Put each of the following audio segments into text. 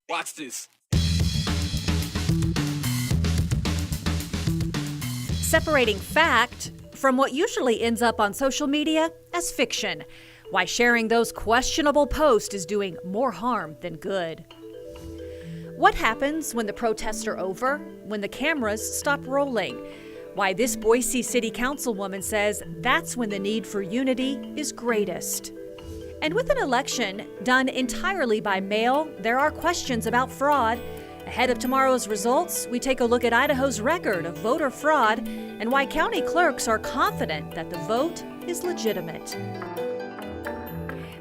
Watch this. Separating fact from what usually ends up on social media as fiction. Why sharing those questionable posts is doing more harm than good. What happens when the protests are over, when the cameras stop rolling? Why this Boise City Councilwoman says that's when the need for unity is greatest. And with an election done entirely by mail, there are questions about fraud. Ahead of tomorrow's results, we take a look at Idaho's record of voter fraud and why county clerks are confident that the vote is legitimate.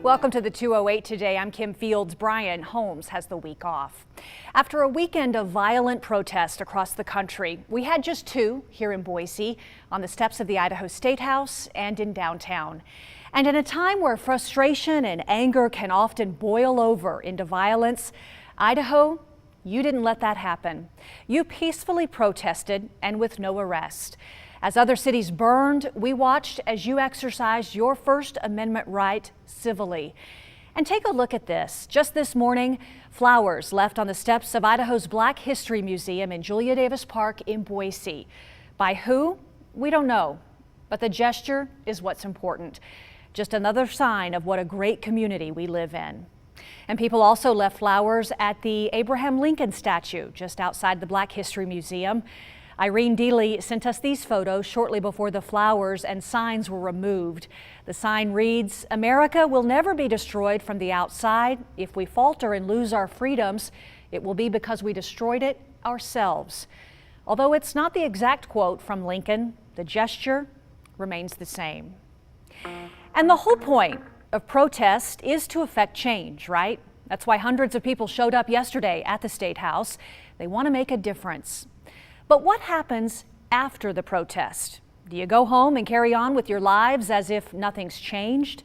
Welcome to the 208 today. I'm Kim Fields. Brian Holmes has the week off. After a weekend of violent protest across the country, we had just two here in Boise on the steps of the Idaho State House and in downtown. And in a time where frustration and anger can often boil over into violence, Idaho, you didn't let that happen. You peacefully protested and with no arrest. As other cities burned, we watched as you exercised your First Amendment right civilly. And take a look at this. Just this morning, flowers left on the steps of Idaho's Black History Museum in Julia Davis Park in Boise. By who? We don't know, but the gesture is what's important. Just another sign of what a great community we live in. And people also left flowers at the Abraham Lincoln statue just outside the Black History Museum. Irene Deely sent us these photos shortly before the flowers and signs were removed. The sign reads, "America will never be destroyed from the outside. If we falter and lose our freedoms, it will be because we destroyed it ourselves." Although it's not the exact quote from Lincoln, the gesture remains the same. And the whole point of protest is to affect change, right? That's why hundreds of people showed up yesterday at the State House. They want to make a difference. But what happens after the protest? Do you go home and carry on with your lives as if nothing's changed?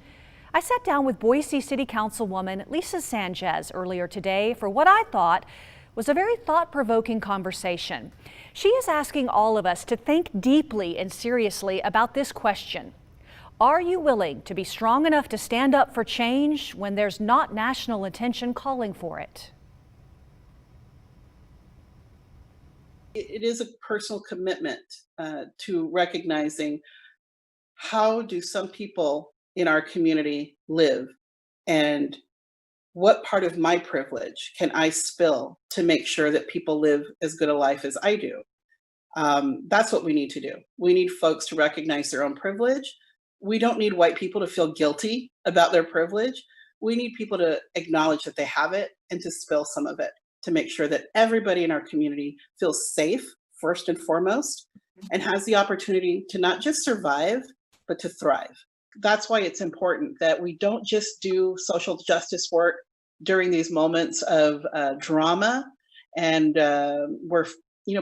I sat down with Boise City Councilwoman Lisa Sanchez earlier today for what I thought was a very thought-provoking conversation. She is asking all of us to think deeply and seriously about this question. Are you willing to be strong enough to stand up for change when there's not national attention calling for it? It is a personal commitment to recognizing how do some people in our community live and what part of my privilege can I spill to make sure that people live as good a life as I do. That's what we need to do. We need folks to recognize their own privilege. We don't need white people to feel guilty about their privilege. We need people to acknowledge that they have it and to spill some of it to make sure that everybody in our community feels safe, first and foremost, and has the opportunity to not just survive, but to thrive. That's why it's important that we don't just do social justice work during these moments of drama and where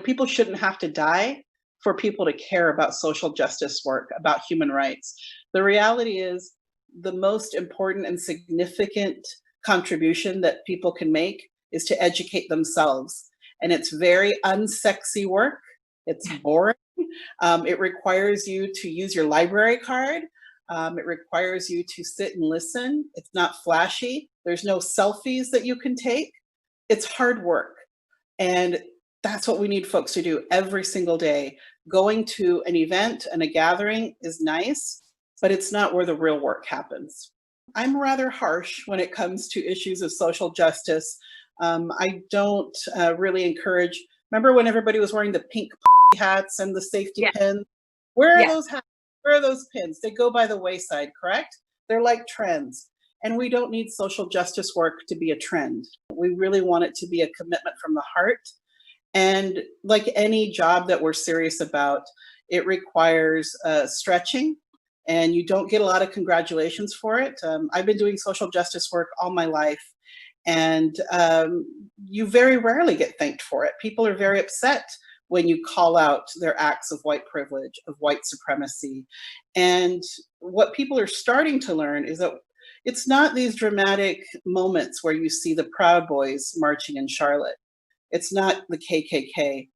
people shouldn't have to die for people to care about social justice work, about human rights. The reality is the most important and significant contribution that people can make is to educate themselves. And it's very unsexy work. It's boring. It requires you to use your library card. It requires you to sit and listen. It's not flashy. There's no selfies that you can take. It's hard work. And that's what we need folks to do every single day. Going to an event and a gathering is nice, but it's not where the real work happens. I'm rather harsh when it comes to issues of social justice. I don't really encourage. Remember when everybody was wearing the pink hats and the safety pins? Where are those hats? Where are those pins? They go by the wayside, correct? They're like trends. And we don't need social justice work to be a trend. We really want it to be a commitment from the heart. And like any job that we're serious about, it requires stretching, and you don't get a lot of congratulations for it. I've been doing social justice work all my life, and you very rarely get thanked for it. People are very upset when you call out their acts of white privilege, of white supremacy. And what people are starting to learn is that it's not these dramatic moments where you see the Proud Boys marching in Charlotte. It's not the KKK.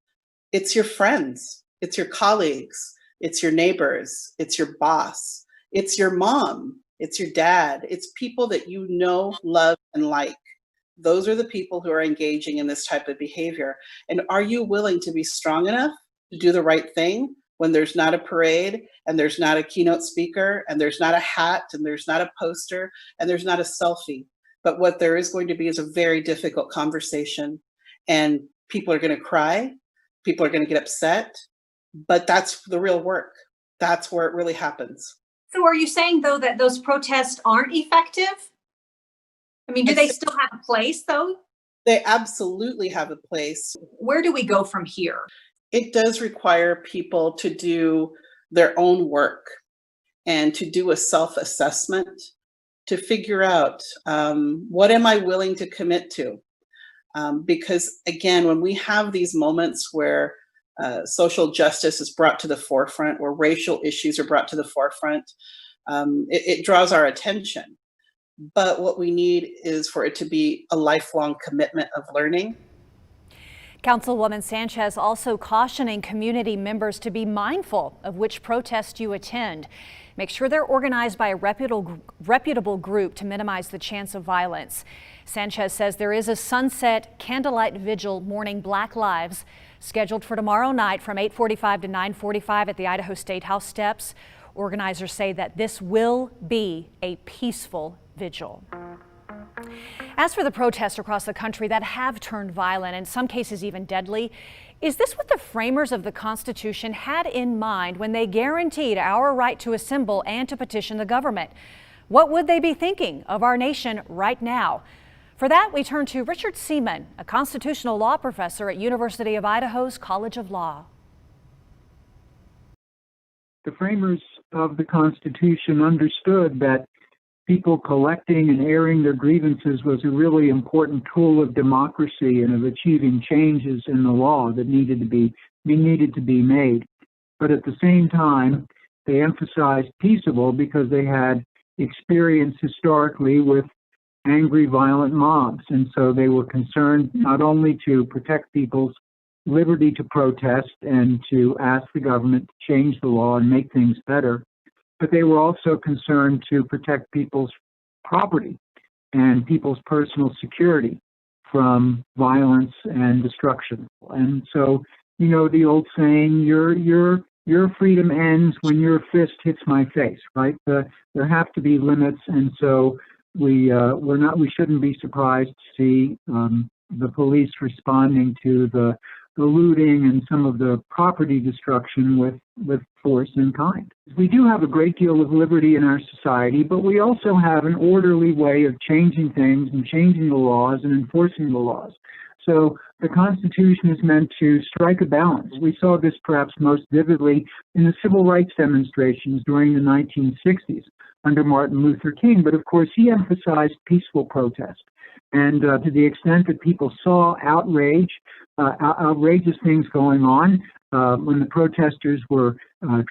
It's your friends. It's your colleagues. It's your neighbors. It's your boss. It's your mom it's your dad, it's people that you know, love, and like. Those are the people who are engaging in this type of behavior. And are you willing to be strong enough to do the right thing when there's not a parade and there's not a keynote speaker and there's not a hat and there's not a poster and there's not a selfie? But what there is going to be is a very difficult conversation, and people are going to cry, people are going to get upset, but that's the real work. That's where it really happens. So are you saying, though, that those protests aren't effective? I mean, do they still have a place, though? They absolutely have a place. Where do we go from here? It does require people to do their own work and to do a self-assessment, to figure out what am I willing to commit to? Because again, when we have these moments where social justice is brought to the forefront, where racial issues are brought to the forefront, it draws our attention. But what we need is for it to be a lifelong commitment of learning. Councilwoman Sanchez also cautioning community members to be mindful of which protest you attend. Make sure they're organized by a reputable group to minimize the chance of violence. Sanchez says there is a sunset candlelight vigil mourning Black Lives scheduled for tomorrow night from 8:45 to 9:45 at the Idaho State House steps. Organizers say that this will be a peaceful vigil. As for the protests across the country that have turned violent, in some cases even deadly, is this what the framers of the Constitution had in mind when they guaranteed our right to assemble and to petition the government? What would they be thinking of our nation right now? For that, we turn to Richard Seaman, a constitutional law professor at University of Idaho's College of Law. The framers of the Constitution understood that people collecting and airing their grievances was a really important tool of democracy and of achieving changes in the law that needed to be made. But at the same time, they emphasized peaceable because they had experience historically with angry, violent mobs. And so they were concerned not only to protect people's liberty to protest and to ask the government to change the law and make things better, but they were also concerned to protect people's property and people's personal security from violence and destruction. And so, you know, the old saying, your freedom ends when your fist hits my face, right? There have to be limits, and so we shouldn't be surprised to see the police responding to the looting and some of the property destruction with force and kind. We do have a great deal of liberty in our society, but we also have an orderly way of changing things and changing the laws and enforcing the laws. So the Constitution is meant to strike a balance. We saw this perhaps most vividly in the civil rights demonstrations during the 1960s under Martin Luther King, but of course he emphasized peaceful protest. And to the extent that people saw outrageous things going on when the protesters were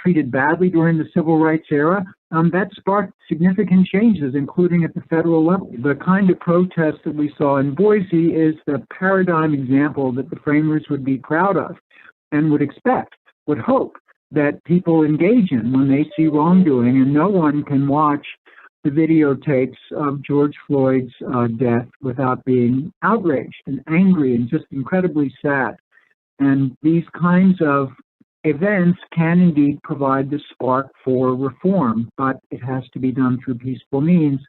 treated badly during the civil rights era, that sparked significant changes, including at the federal level. The kind of protest that we saw in Boise is the paradigm example that the framers would be proud of and would expect, would hope that people engage in when they see wrongdoing, and no one can watch the videotapes of George Floyd's death without being outraged and angry and just incredibly sad. And these kinds of events can indeed provide the spark for reform, but it has to be done through peaceful means.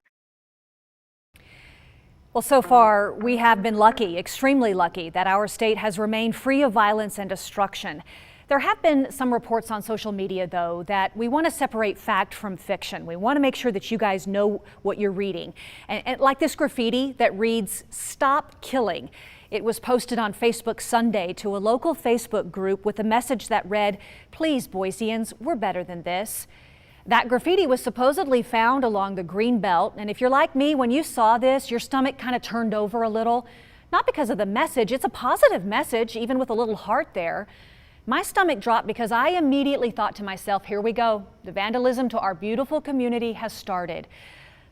Well, so far, we have been lucky, extremely lucky, that our state has remained free of violence and destruction. There have been some reports on social media, though, that we want to separate fact from fiction. We want to make sure that you guys know what you're reading. And like this graffiti that reads, "Stop Killing." It was posted on Facebook Sunday to a local Facebook group with a message that read, "Please, Boiseans, we're better than this." That graffiti was supposedly found along the Green Belt. And if you're like me, when you saw this, your stomach kind of turned over a little. Not because of the message. It's a positive message, even with a little heart there. My stomach dropped because I immediately thought to myself, here we go. The vandalism to our beautiful community has started.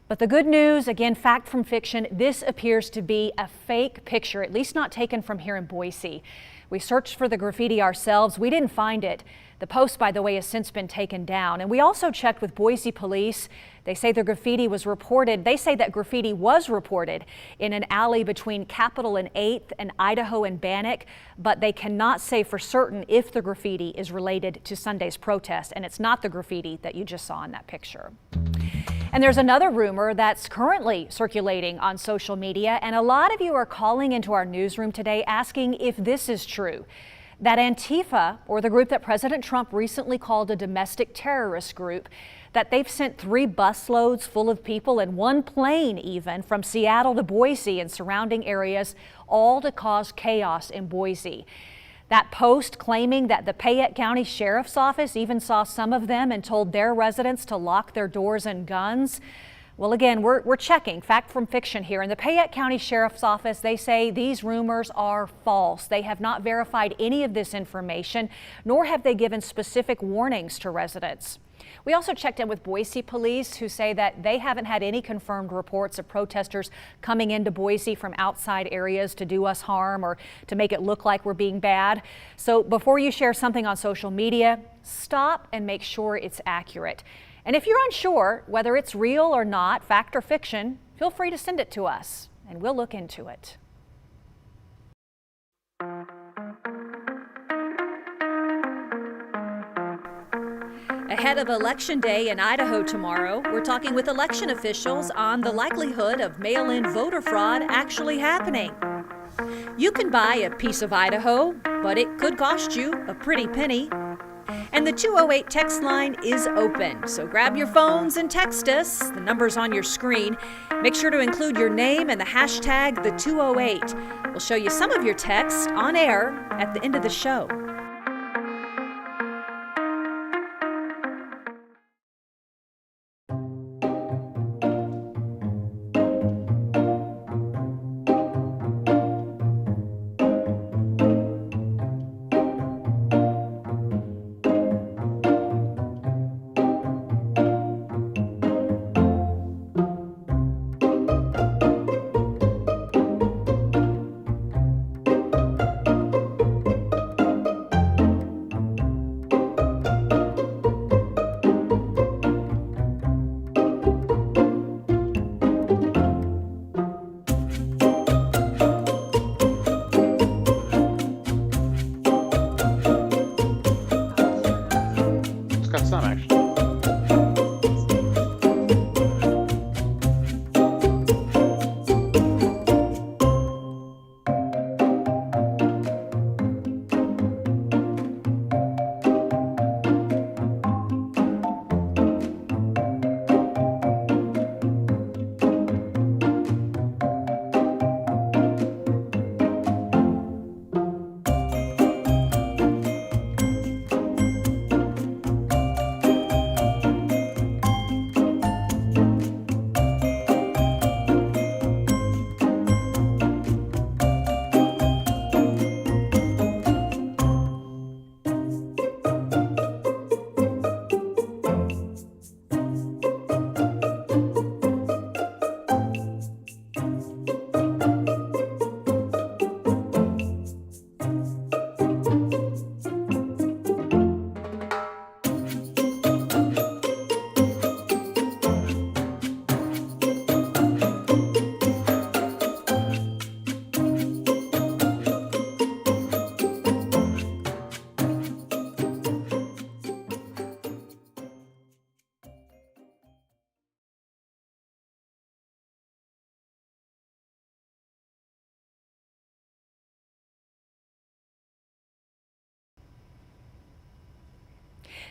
But the good news, again, fact from fiction, this appears to be a fake picture, at least not taken from here in Boise. We searched for the graffiti ourselves. We didn't find it. The post, by the way, has since been taken down. And we also checked with Boise police. They say the graffiti was reported. They say that graffiti was reported in an alley between Capitol and 8th and Idaho and Bannock, but they cannot say for certain if the graffiti is related to Sunday's protest, and it's not the graffiti that you just saw in that picture. And there's another rumor that's currently circulating on social media, and a lot of you are calling into our newsroom today asking if this is true. That Antifa, or the group that President Trump recently called a domestic terrorist group, that they've sent 3 busloads full of people and 1 plane even from Seattle to Boise and surrounding areas, all to cause chaos in Boise. That post claiming that the Payette County Sheriff's Office even saw some of them and told their residents to lock their doors and guns. Well, again, we're checking fact from fiction here. In the Payette County Sheriff's Office, they say these rumors are false. They have not verified any of this information, nor have they given specific warnings to residents. We also checked in with Boise police, who say that they haven't had any confirmed reports of protesters coming into Boise from outside areas to do us harm or to make it look like we're being bad. So before you share something on social media, stop and make sure it's accurate. And if you're unsure whether it's real or not, fact or fiction, feel free to send it to us and we'll look into it. Ahead of Election Day in Idaho tomorrow, we're talking with election officials on the likelihood of mail-in voter fraud actually happening. You can buy a piece of Idaho, but it could cost you a pretty penny. And the 208 text line is open, so grab your phones and text us. The number's on your screen. Make sure to include your name and the hashtag the 208. We'll show you some of your texts on air at the end of the show. Got some actually.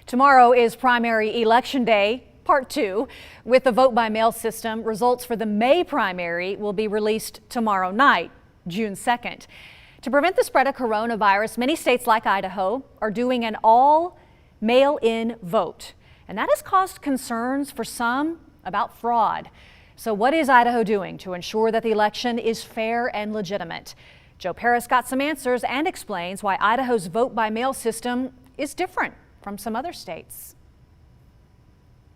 Tomorrow is primary election day, part 2. With the vote by mail system, results for the May primary will be released tomorrow night, June 2nd. To prevent the spread of coronavirus, many states like Idaho are doing an all mail-in vote. And that has caused concerns for some about fraud. So what is Idaho doing to ensure that the election is fair and legitimate? Joe Paris got some answers and explains why Idaho's vote by mail system is different from some other states.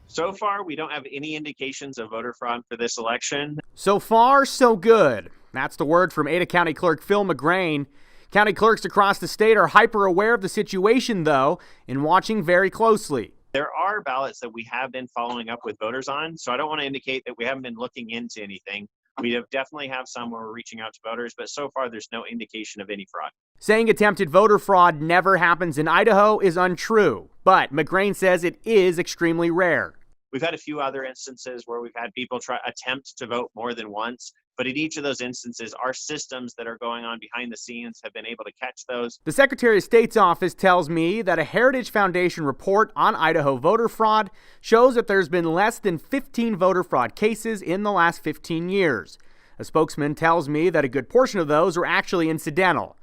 So far, we don't have any indications of voter fraud for this election. So far, so good. That's the word from Ada County Clerk Phil McGrain. County clerks across the state are hyper aware of the situation, though, and watching very closely. There are ballots that we have been following up with voters on, so I don't want to indicate that we haven't been looking into anything. We definitely have some where we're reaching out to voters, but so far there's no indication of any fraud. Saying attempted voter fraud never happens in Idaho is untrue, but McGrain says it is extremely rare. We've had a few other instances where we've had people attempt to vote more than once, but in each of those instances, our systems that are going on behind the scenes have been able to catch those. The Secretary of State's office tells me that a Heritage Foundation report on Idaho voter fraud shows that there's been less than 15 voter fraud cases in the last 15 years. A spokesman tells me that a good portion of those are actually incidental.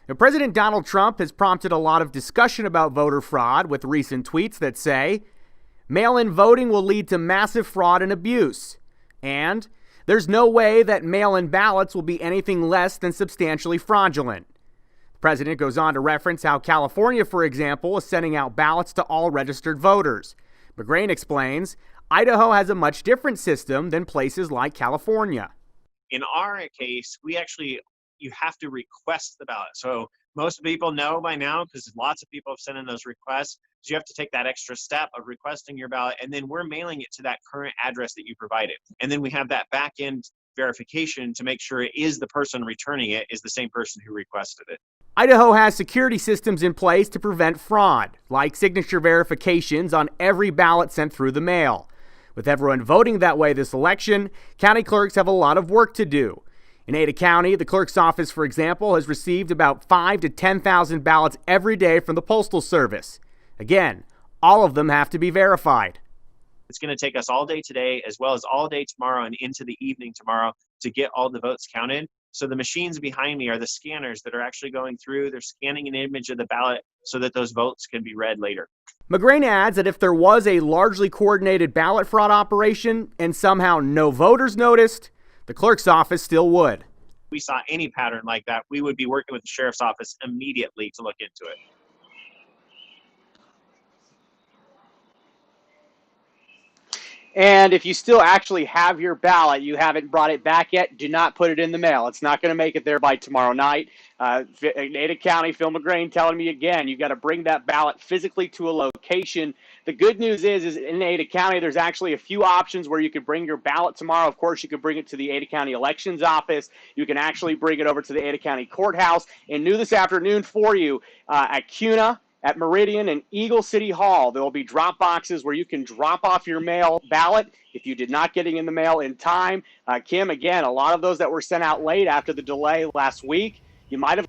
Now, President Donald Trump has prompted a lot of discussion about voter fraud with recent tweets that say, mail-in voting will lead to massive fraud and abuse. And there's no way that mail-in ballots will be anything less than substantially fraudulent. The president goes on to reference how California, for example, is sending out ballots to all registered voters. McGrain explains, Idaho has a much different system than places like California. In our case, you have to request the ballot. So most people know by now, because lots of people have sent in those requests, you have to take that extra step of requesting your ballot, and then we're mailing it to that current address that you provided. And then we have that back end verification to make sure it is the person returning it is the same person who requested it. Idaho has security systems in place to prevent fraud, like signature verifications on every ballot sent through the mail. With everyone voting that way this election, county clerks have a lot of work to do. In Ada County, the clerk's office, for example, has received about 5,000 to 10,000 ballots every day from the Postal Service. Again, all of them have to be verified. It's going to take us all day today, as well as all day tomorrow and into the evening tomorrow to get all the votes counted. So the machines behind me are the scanners that are actually going through. They're scanning an image of the ballot so that those votes can be read later. McGrain adds that if there was a largely coordinated ballot fraud operation and somehow no voters noticed, the clerk's office still would. If we saw any pattern like that, we would be working with the sheriff's office immediately to look into it. And if you still actually have your ballot, you haven't brought it back yet, do not put it in the mail. It's not going to make it there by tomorrow night. In Ada County, Phil McGrain telling me again, you got to bring that ballot physically to a location. The good news is in Ada County, there's actually a few options where you could bring your ballot tomorrow. Of course, you could bring it to the Ada County Elections Office. You can actually bring it over to the Ada County Courthouse. And new this afternoon for you at CUNA, at Meridian and Eagle City Hall, there will be drop boxes where you can drop off your mail ballot if you did not get it in the mail in time. Kim, again, a lot of those that were sent out late after the delay last week, you might have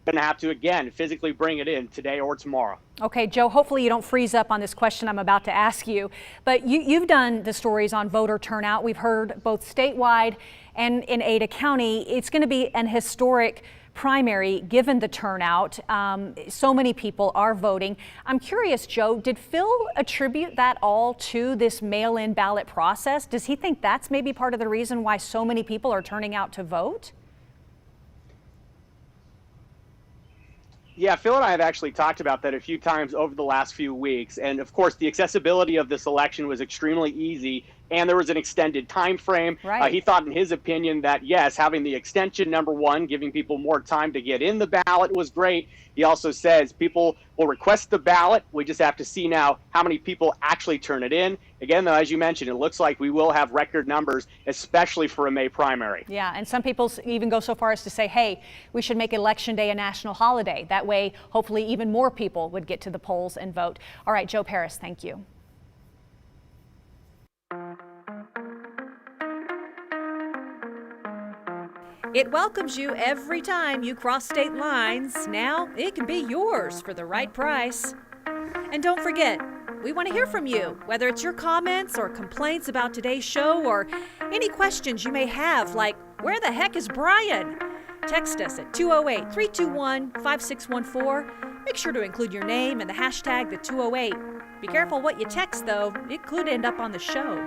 going to have to, again, physically bring it in today or tomorrow. Okay, Joe, hopefully you don't freeze up on this question I'm about to ask you, but you've done the stories on voter turnout. We've heard both statewide and in Ada County. It's going to be an historic primary given the turnout. So many people are voting. I'm curious, Joe, did Phil attribute that all to this mail-in ballot process? Does he think that's maybe part of the reason why so many people are turning out to vote? Yeah, Phil and I have actually talked about that a few times over the last few weeks. And of course, the accessibility of this election was extremely easy, and there was an extended time frame. Right. He thought, in his opinion, that yes, having the extension, number one, giving people more time to get in the ballot was great. He also says people will request the ballot. We just have to see now how many people actually turn it in. Again, though, as you mentioned, it looks like we will have record numbers, especially for a May primary. Yeah, and some people even go so far as to say, hey, we should make Election Day a national holiday. That way, hopefully, even more people would get to the polls and vote. All right, Joe Paris, thank you. It welcomes you every time you cross state lines. Now it can be yours for the right price. And don't forget, we want to hear from you, whether it's your comments or complaints about today's show or any questions you may have, like, where the heck is Brian? Text us at 208-321-5614. Make sure to include your name and the hashtag the 208. Be careful what you text, though. It could end up on the show.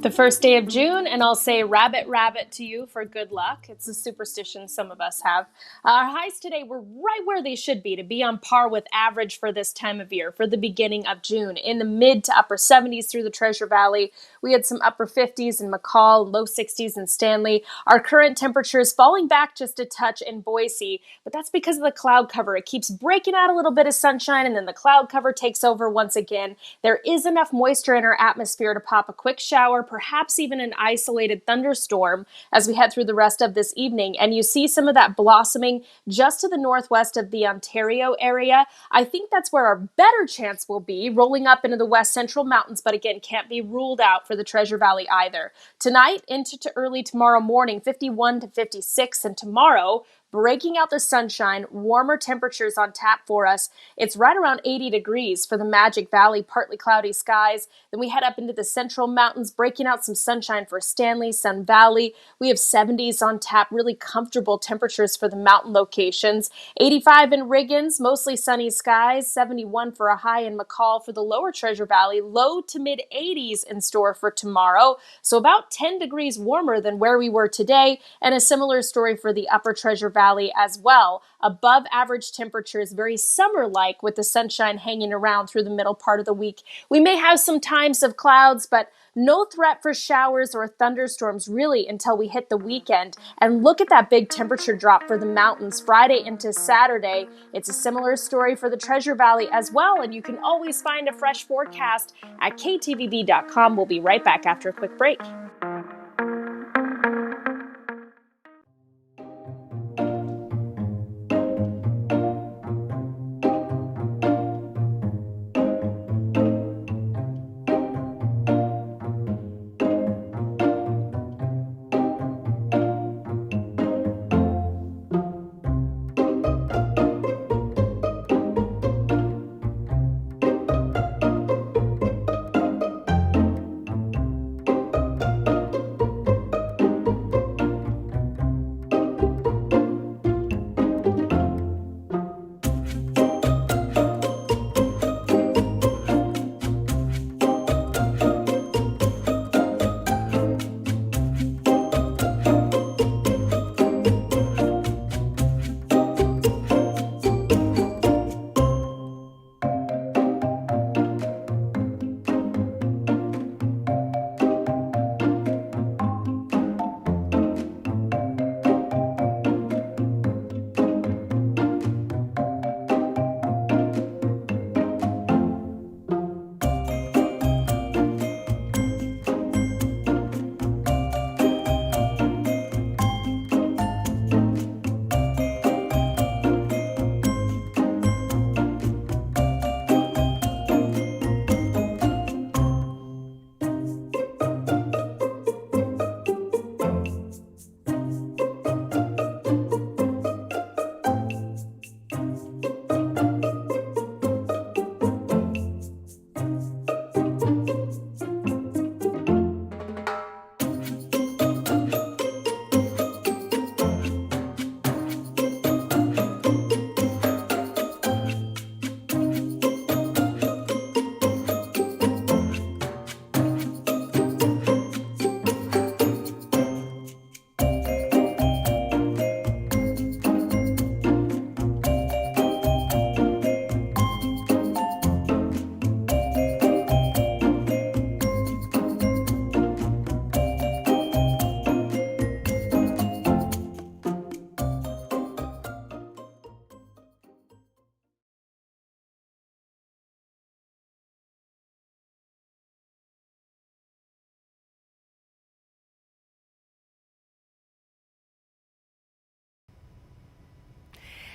the first day of June, and I'll say rabbit, rabbit to you for good luck. It's a superstition some of us have. Our highs today were right where they should be, to be on par with average for this time of year, for the beginning of June. In the mid to upper 70s through the Treasure Valley. We had some upper 50s in McCall, low 60s in Stanley. Our current temperature is falling back just a touch in Boise, but that's because of the cloud cover. It keeps breaking out a little bit of sunshine, and then the cloud cover takes over once again. There is enough moisture in our atmosphere to pop a quick shower, perhaps even an isolated thunderstorm as we head through the rest of this evening. And you see some of that blossoming just to the northwest of the Ontario area. I think that's where our better chance will be, rolling up into the west central mountains, but again, can't be ruled out for the Treasure Valley either. Tonight into early tomorrow morning, 51 to 56, and tomorrow, breaking out the sunshine, warmer temperatures on tap for us. It's right around 80 degrees for the Magic Valley, partly cloudy skies. Then we head up into the central mountains, breaking out some sunshine for Stanley, Sun Valley. We have 70s on tap, really comfortable temperatures for the mountain locations. 85 in Riggins, mostly sunny skies. 71 for a high in McCall for the lower Treasure Valley. Low to mid 80s in store for tomorrow. So about 10 degrees warmer than where we were today. And a similar story for the upper Treasure Valley as well. Above average temperatures, very summer-like with the sunshine hanging around through the middle part of the week. We may have some times of clouds, but no threat for showers or thunderstorms really until we hit the weekend. And look at that big temperature drop for the mountains Friday into Saturday. It's a similar story for the Treasure Valley as well, and you can always find a fresh forecast at ktvb.com. We'll be right back after a quick break.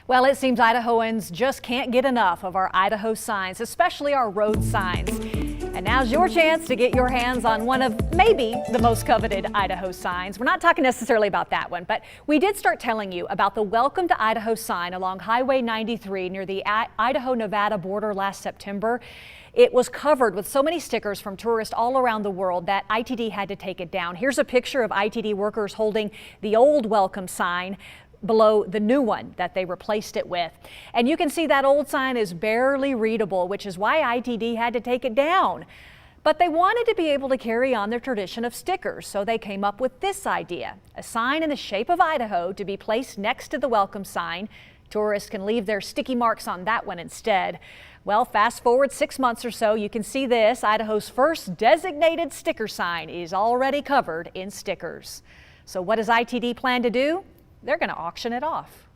Well, it seems Idahoans just can't get enough of our Idaho signs, especially our road signs. And now's your chance to get your hands on one of maybe the most coveted Idaho signs. We're not talking necessarily about that one, but we did start telling you about the Welcome to Idaho sign along Highway 93 near the Idaho-Nevada border last September. It was covered with so many stickers from tourists all around the world that ITD had to take it down. Here's a picture of ITD workers holding the old welcome sign below the new one that they replaced it with. And you can see that old sign is barely readable, which is why ITD had to take it down. But they wanted to be able to carry on their tradition of stickers, so they came up with this idea: a sign in the shape of Idaho to be placed next to the welcome sign. Tourists can leave their sticky marks on that one instead. Well, fast forward 6 months or so, you can see this. Idaho's first designated sticker sign is already covered in stickers. So what does ITD plan to do? They're going to auction it off.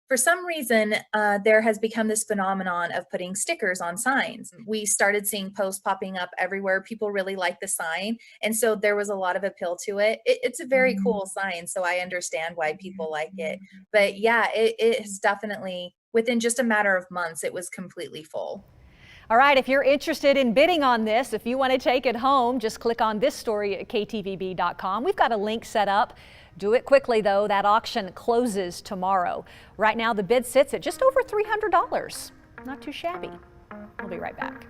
For some reason, there has become this phenomenon of putting stickers on signs. We started seeing posts popping up everywhere. People really like the sign. And so there was a lot of appeal to it. It's a very cool sign, so I understand why people like it. But yeah, it has definitely, within just a matter of months, it was completely full. All right, if you're interested in bidding on this, if you want to take it home, just click on this story at ktvb.com. We've got a link set up. Do it quickly, though. That auction closes tomorrow. Right now, the bid sits at just over $300. Not too shabby. We'll be right back.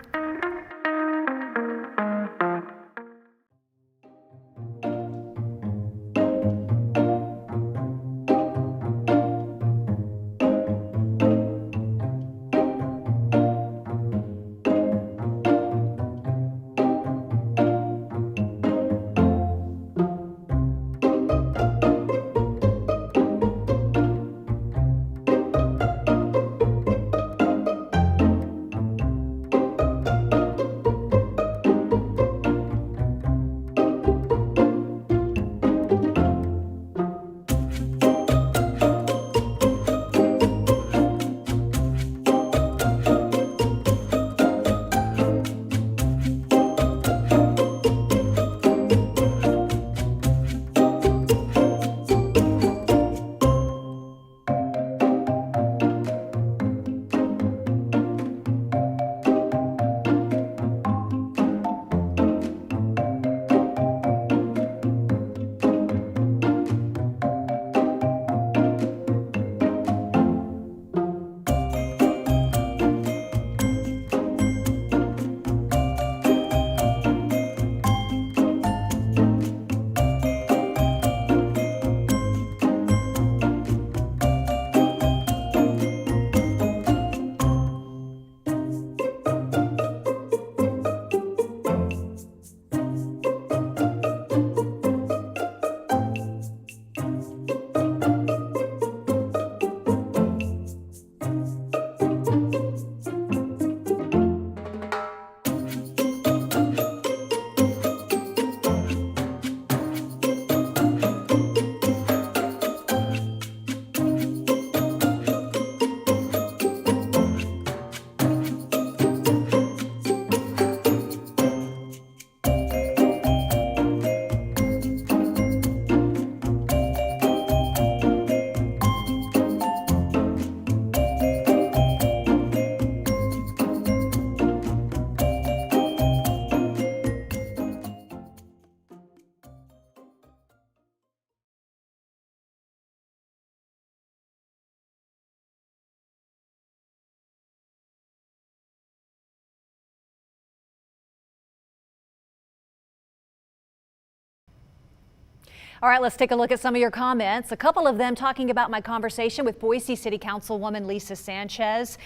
All right, let's take a look at some of your comments. A couple of them talking about my conversation with Boise City Councilwoman Lisa Sanchez.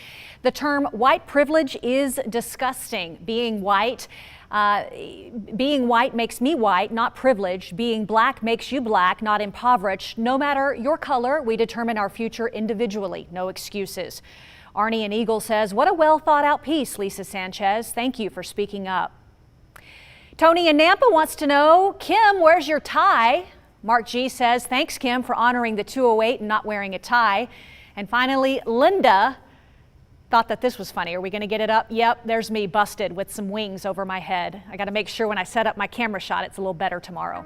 The term white privilege is disgusting. Being white makes me white, not privileged. Being black makes you black, not impoverished. No matter your color, we determine our future individually. No excuses. Arnie and Eagle says, what a well thought out piece, Lisa Sanchez. Thank you for speaking up. Tony in Nampa wants to know, Kim, where's your tie? Mark G says, thanks, Kim, for honoring the 208 and not wearing a tie. And finally, Linda thought that this was funny. Are we going to get it up? Yep, there's me busted with some wings over my head. I got to make sure when I set up my camera shot, it's a little better tomorrow.